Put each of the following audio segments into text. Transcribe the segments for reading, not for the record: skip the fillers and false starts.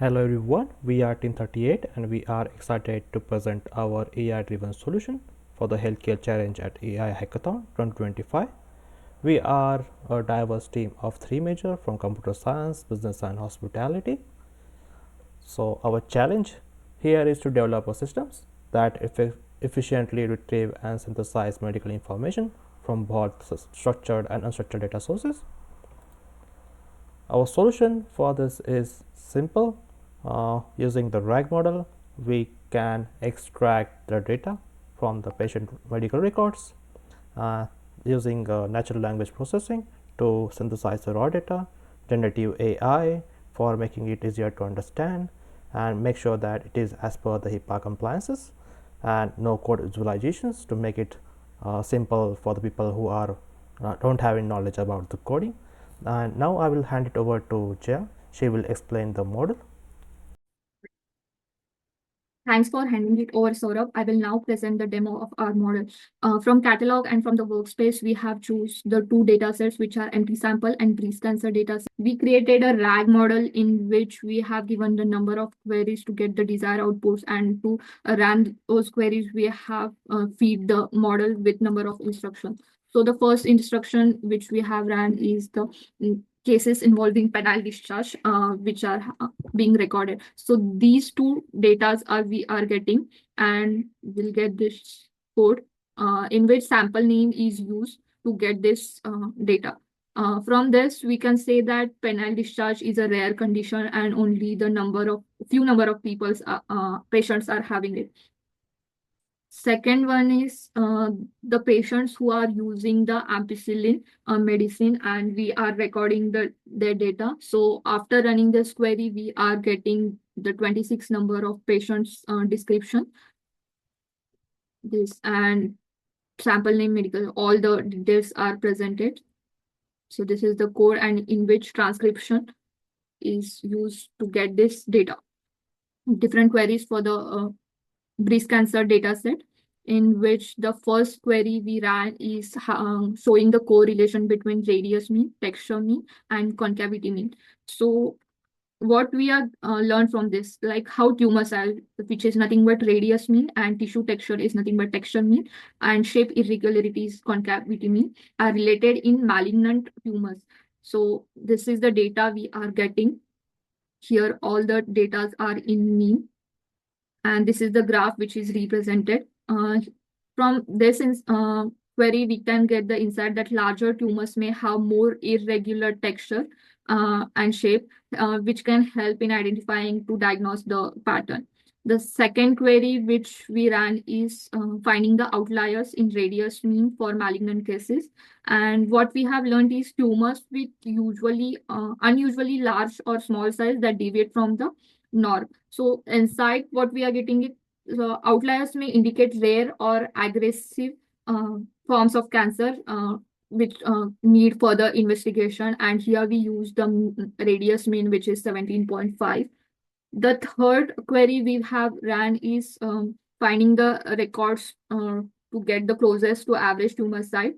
Hello everyone, we are Team 38 and we are excited to present our AI-driven solution for the healthcare challenge at AI Hackathon 2025. We are a diverse team of three major from computer science, business and hospitality. So our challenge here is to develop a systems that efficiently retrieve and synthesize medical information from both structured and unstructured data sources. Our solution for this is simple. Using the RAG model, we can extract the data from the patient medical records using natural language processing to synthesize the raw data, generative AI for making it easier to understand, and make sure that it is as per the HIPAA compliances, and no code visualizations to make it simple for the people who are don't have any knowledge about the coding. And now I will hand it over to Jaya. She will explain the model. Thanks for handing it over, Saurabh. I will now present the demo of our model. From catalog and from the workspace, we have choose the two datasets, which are empty sample and breast cancer dataset. We created a RAG model in which we have given the number of queries to get the desired outputs, and to run those queries, we have feed the model with number of instructions. So the first instruction which we have ran is the cases involving penile discharge, which are being recorded. So these two datas we are getting, and we'll get this code in which sample name is used to get this data. From this, we can say that penile discharge is a rare condition, and only the few number of patients are having it. Second one is the patients who are using the ampicillin medicine, and we are recording their data. So after running this query, we are getting the 26 number of patients description. This and sample name, medical, all the details are presented. So this is the code, and in which transcription is used to get this data. Different queries for the breast cancer dataset, in which the first query we ran is showing the correlation between radius mean, texture mean, and concavity mean. So what we are learned from this, like how tumors are, which is nothing but radius mean, and tissue texture is nothing but texture mean, and shape irregularities, concavity mean, are related in malignant tumors. So this is the data we are getting. Here all the data are in mean, and this is the graph which is represented. From this query, we can get the insight that larger tumors may have more irregular texture and shape, which can help in identifying to diagnose the pattern. The second query which we ran is finding the outliers in radius mean for malignant cases. And what we have learned is tumors with unusually large or small size that deviate from the norm. So inside what we are getting it, the outliers may indicate rare or aggressive forms of cancer, which need further investigation. And here we use the radius mean, which is 17.5. The third query we have ran is finding the records to get the closest to average tumor size.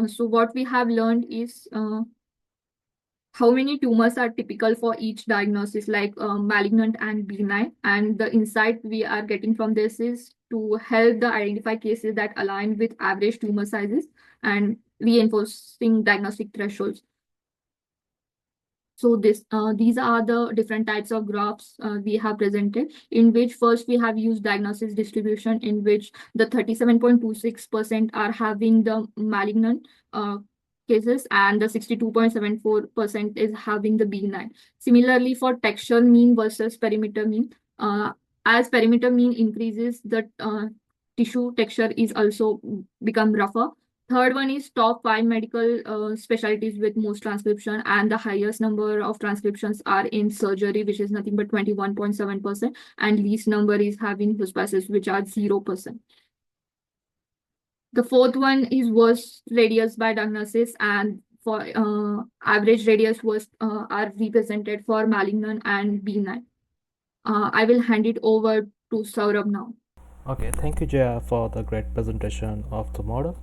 So what we have learned is how many tumors are typical for each diagnosis, like malignant and benign. And the insight we are getting from this is to help the identify cases that align with average tumor sizes and reinforcing diagnostic thresholds. So these are the different types of graphs we have presented, in which first we have used diagnosis distribution, in which the 37.26% are having the malignant cases, and the 62.74% is having the benign. Similarly, for texture mean versus perimeter mean, as perimeter mean increases, the tissue texture is also become rougher. Third one is top 5 medical specialties with most transcription, and the highest number of transcriptions are in surgery, which is nothing but 21.7%, and least number is having hospices, which are 0%. The fourth one is worst radius by diagnosis, and for average radius was are represented for malignant and benign. I will hand it over to Saurabh now. Okay, thank you, Jaya, for the great presentation of the model.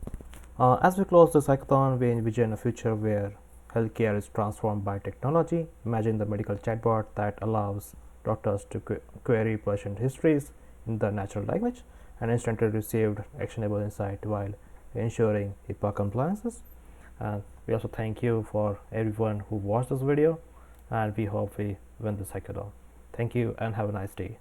As we close this hackathon, we envision a future where healthcare is transformed by technology. Imagine the medical chatbot that allows doctors to query patient histories in the natural language and instantly received actionable insight while ensuring HIPAA compliances. And we also thank you for everyone who watched this video, and we hope we win this hackathon. Thank you and have a nice day.